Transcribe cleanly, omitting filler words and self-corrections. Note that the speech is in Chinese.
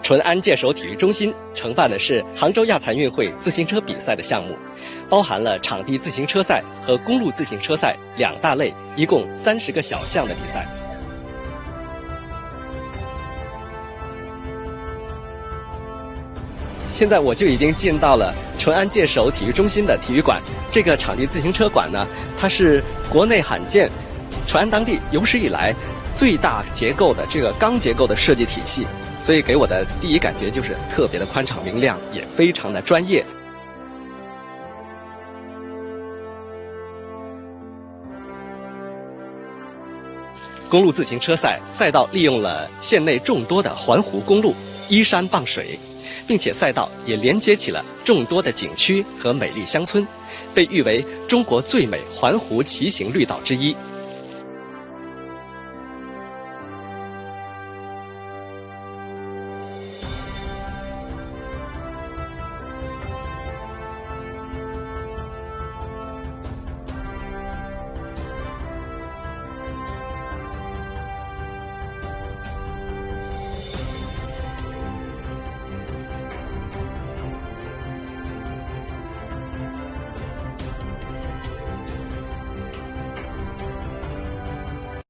淳安界首体育中心承办的是杭州亚残运会自行车比赛的项目，包含了场地自行车赛和公路自行车赛2大类，一共30个小项的比赛。现在我就已经进到了淳安界首体育中心的体育馆。这个场地自行车馆呢，它是国内罕见，淳安当地有史以来最大结构的这个钢结构的设计体系，所以给我的第一感觉就是特别的宽敞明亮，也非常的专业。公路自行车赛赛道利用了县内众多的环湖公路，依山傍水，并且赛道也连接起了众多的景区和美丽乡村，被誉为中国最美环湖骑行绿岛之一。